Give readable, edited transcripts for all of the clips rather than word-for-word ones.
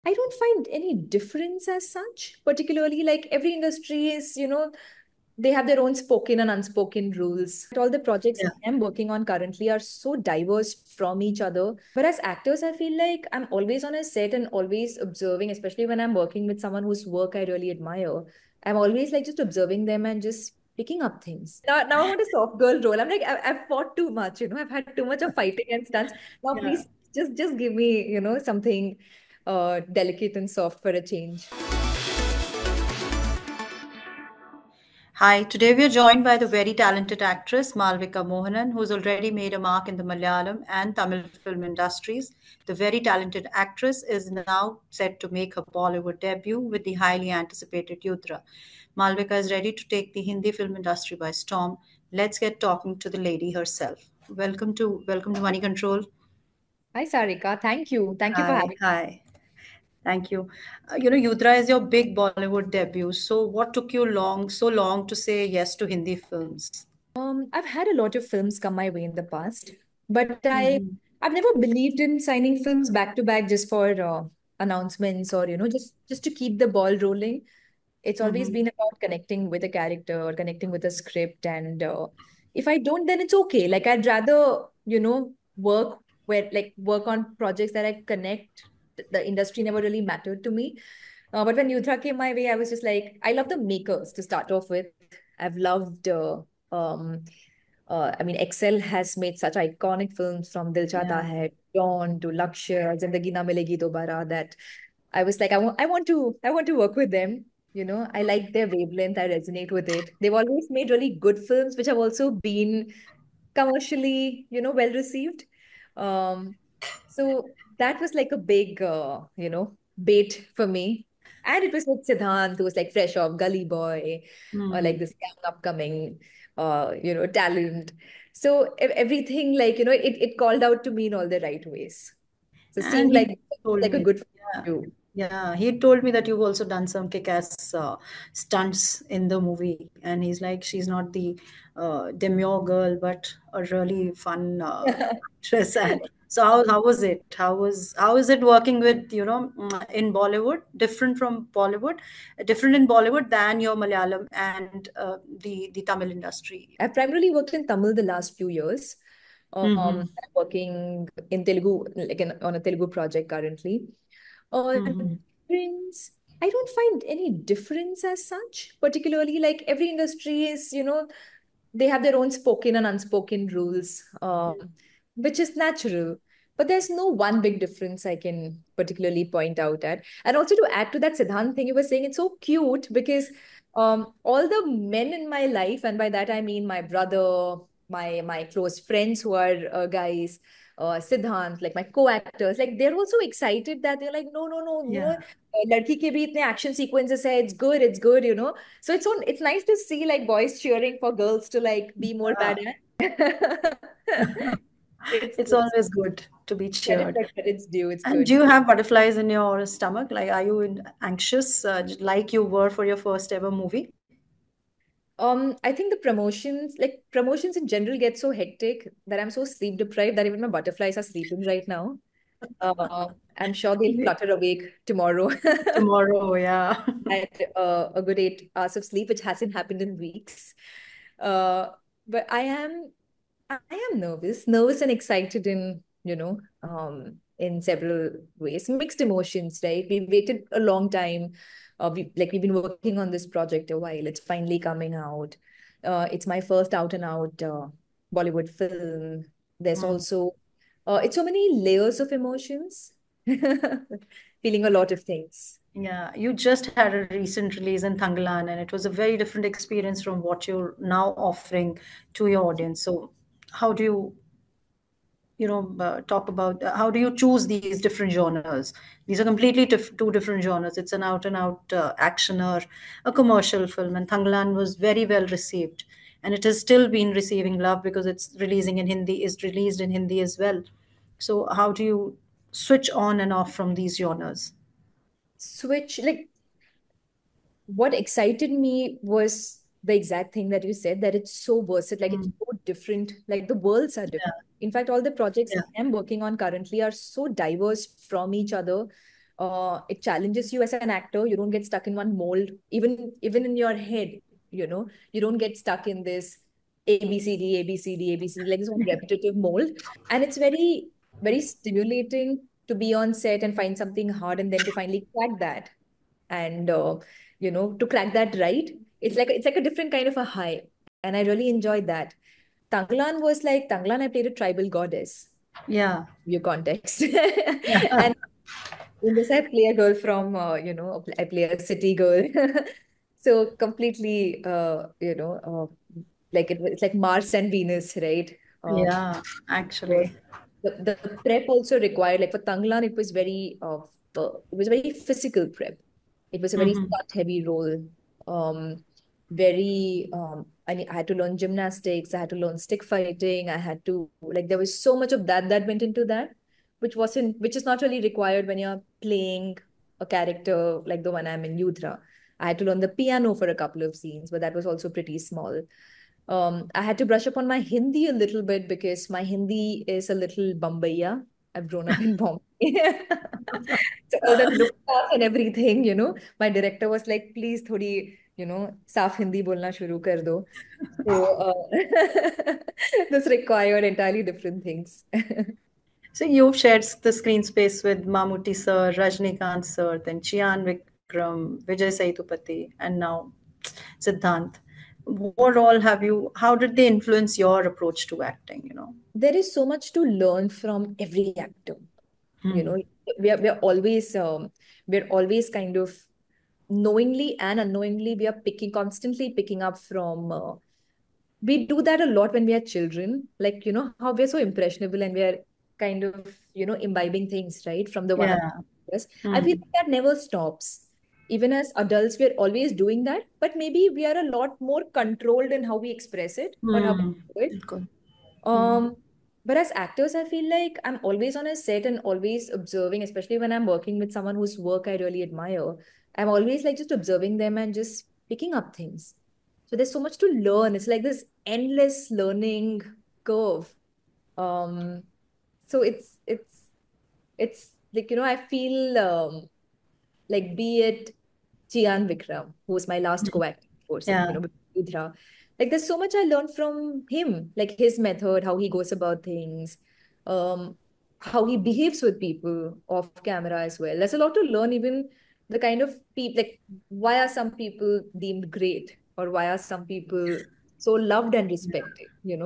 I don't find any difference as such, particularly like every industry is, they have their own spoken and unspoken rules. All the projects Yeah. I'm working on currently are so diverse from each other. But as actors, I feel like I'm always on a set and always observing, especially when I'm working with someone whose work I really admire. I'm always like just observing them and just picking up things. Now I want a soft girl role. I'm like, I've fought too much, I've had too much of fighting and stunts. Now, Yeah. please just give me, something delicate and soft for a change. Hi, today we are joined by the very talented actress Malvika Mohanan, who's already made a mark in the Malayalam and Tamil film industries. The very talented actress is now set to make her Bollywood debut with the highly anticipated Yudra. Malvika is ready to take the Hindi film industry by storm. Let's get talking to the lady herself. Welcome to Money Control. Hi, Sarika. Thank you. Thank you for Hi, having me. hi. Thank you. Yudra is your big Bollywood debut. So, what took you so long to say yes to Hindi films? I've had a lot of films come my way in the past, but Mhm. I've never believed in signing films back to back just for announcements or just to keep the ball rolling. It's always Mhm. been about connecting with a character or connecting with a script, and if I don't, then it's okay. Like I'd rather work on projects that I connect. The industry never really mattered to me, but when Yudra came my way, I was just like, I love the makers to start off with. I've loved. Um, I mean, Excel has made such iconic films from Dil Chahta Yeah. Hai, Dawn to Lakshya, Zindagi Na Milegi Dobara that I was like, I want to work with them. I like their wavelength. I resonate with it. They've always made really good films, which have also been commercially, well received. Um, so that was like a big, bait for me. And it was with Siddhant, who was like fresh off Gully Boy, or like Hmm. this young upcoming, talent. So everything like, it called out to me in all the right ways. So And seemed he told like a me, good yeah, do. yeah, he told me that you've also done some kick-ass stunts in the movie, and he's like, she's not the demure girl, but a really fun actress. And so, how was it? How is it working with in Bollywood, different in Bollywood than your Malayalam and the Tamil industry? I've primarily worked in Tamil the last few years. Mm-hmm. I'm working in Telugu, like on a Telugu project currently. Mm-hmm. Difference, I don't find any difference as such, particularly like every industry is, they have their own spoken and unspoken rules, which is natural. But there's no one big difference I can particularly point out at. And also to add to that Siddhant thing you were saying, it's so cute because all the men in my life, and by that I mean my brother, my close friends who are guys, Siddhant, like my co-actors, like they're also excited that they're like, no, no, no, Yeah. ladki ke bhi itne action sequences hai, it's good, So it's nice to see like boys cheering for girls to like be more Yeah. badass. It's It's always good to be credit cheered. where credit's due. It's And good. do you have butterflies in your stomach? Like, are you anxious, like you were for your first ever movie? I think the promotions in general get so hectic that I'm so sleep deprived that even my butterflies are sleeping right now. I'm sure they'll flutter awake tomorrow. Tomorrow, yeah. Had a good 8 hours of sleep, which hasn't happened in weeks. Uh, but I am nervous and excited in several ways, mixed emotions, right? We waited a long time. We've been working on this project a while. It's finally coming out. It's my first out and out Bollywood film. There's Mm. also, it's so many layers of emotions, feeling a lot of things. Yeah, you just had a recent release in Thanglan, and it was a very different experience from what you're now offering to your audience. So, how do you talk about how do you choose these different genres? These are completely two different genres. It's an out and out action or a commercial film, and Thanglan was very well received, and it has still been receiving love because it's released in Hindi as well. So how do you switch on and off from these genres? Switch, like what excited me was the exact thing that you said, that it's so versatile, like it's Mm. so different, like the worlds are different. Yeah, In fact, all the projects yeah. I'm working on currently are so diverse from each other. It challenges you as an actor. You don't get stuck in one mold, even in your head. You don't get stuck in this ABCD, ABCD, ABCD, like this one repetitive mold. And it's very, very stimulating to be on set and find something hard and then to finally crack that. And to crack that right, it's like a different kind of a high. And I really enjoyed that. Tanglan, I played a tribal goddess, Yeah. your context. Yeah. And in this, I play a girl from, I play a city girl. So completely, like it's like Mars and Venus, right? Yeah, Was actually. the prep also required, like for Tanglan, it was very physical prep. It was a very Hmm. stunt heavy role. Very I had to learn gymnastics, I had to learn stick fighting, I had to, like, there was so much of that went into that, which is not really required when you're playing a character like the one I'm in, Yudra. I had to learn the piano for a couple of scenes, but that was also pretty small. I had to brush up on my Hindi a little bit because my Hindi is a little Bombaya. I've grown up in Bombay. So all the look stuff and everything, my director was like, please, thodi, saaf Hindi bolna shuru kar do. So this required entirely different things. So you've shared the screen space with Mammootty sir, Rajnikant sir, then Chian Vikram, Vijay Sethupathi, and now Siddhant. What all have you? How did they influence your approach to acting? There is so much to learn from every actor. You Hmm. know, we're always kind of knowingly and unknowingly we are constantly picking up from we do that a lot when we are children, like how we're so impressionable and we are kind of imbibing things right from the one of Yeah. us. I feel Hmm. like that never stops. Even as adults we're always doing that, but maybe we are a lot more controlled in how we express it or how Hmm. we do it. Good. Hmm. um, but as actors, I feel like I'm always on a set and always observing, especially when I'm working with someone whose work I really admire. I'm always like just observing them and just picking up things. So there's so much to learn. It's like this endless learning curve. Um, so it's like, I feel like be it Jian Vikram, who was my last co-acting person, Yeah. with Udra. Like there's so much I learned from him, like his method, how he goes about things, um, how he behaves with people off camera as well. There's a lot to learn, even the kind of people, like why are some people deemed great or why are some people so loved and respected, Yeah.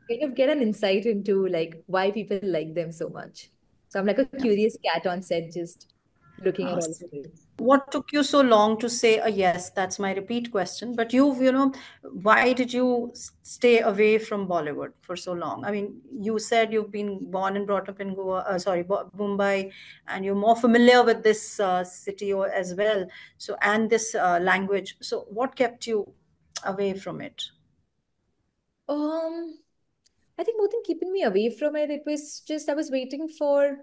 kind of get an insight into like why people like them so much. So I'm like a Yeah. curious cat on set, just looking at all of Awesome. it. What took you so long to say a yes? That's my repeat question. But why did you stay away from Bollywood for so long? I mean, you said you've been born and brought up in Mumbai, and you're more familiar with this city as well. So, and this language. So, what kept you away from it? Um, I think more than keeping me away from it, it was just I was waiting for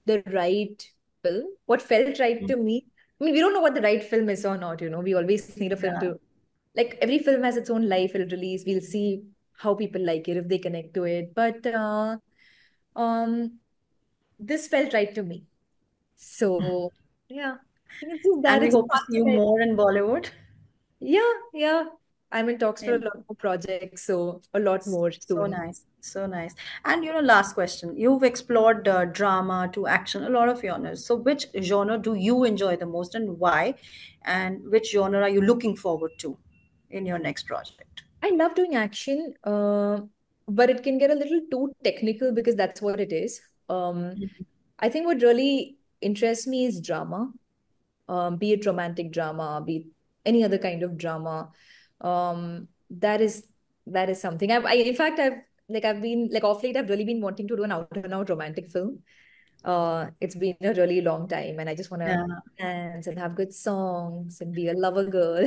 the right film, what felt right to me. I mean, we don't know what the right film is or not, We always need a film Yeah. to, like, every film has its own life, it'll release. We'll see how people like it, if they connect to it. But um, this felt right to me. So yeah, I think it's just And that we it's a hope to fun see you set. more in Bollywood. Yeah, yeah. I'm in talks for Yeah. a lot more projects, so a lot more So soon. nice, so nice. And last question. You've explored drama to action, a lot of genres. So, which genre do you enjoy the most and why? And which genre are you looking forward to in your next project? I love doing action, but it can get a little too technical because that's what it is. I think what really interests me is drama, be it romantic drama, be it any other kind of drama. That is something. In fact, I've been like off late. I've really been wanting to do an out and out romantic film. It's been a really long time, and I just want to Yeah, dance and have good songs and be a lover girl.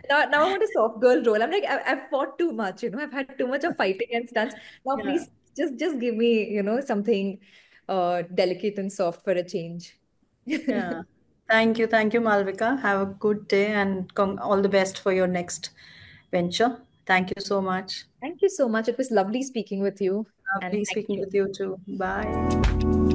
Now I want a soft girl role. I'm like, I've fought too much, I've had too much of fighting and stunts. Now, yeah, please, just give me, something delicate and soft for a change. yeah. Thank you, Malvika. Have a good day and all the best for your next venture. Thank you so much. Thank you so much. It was lovely speaking with you, and Lovely thank speaking you. with you too. Bye.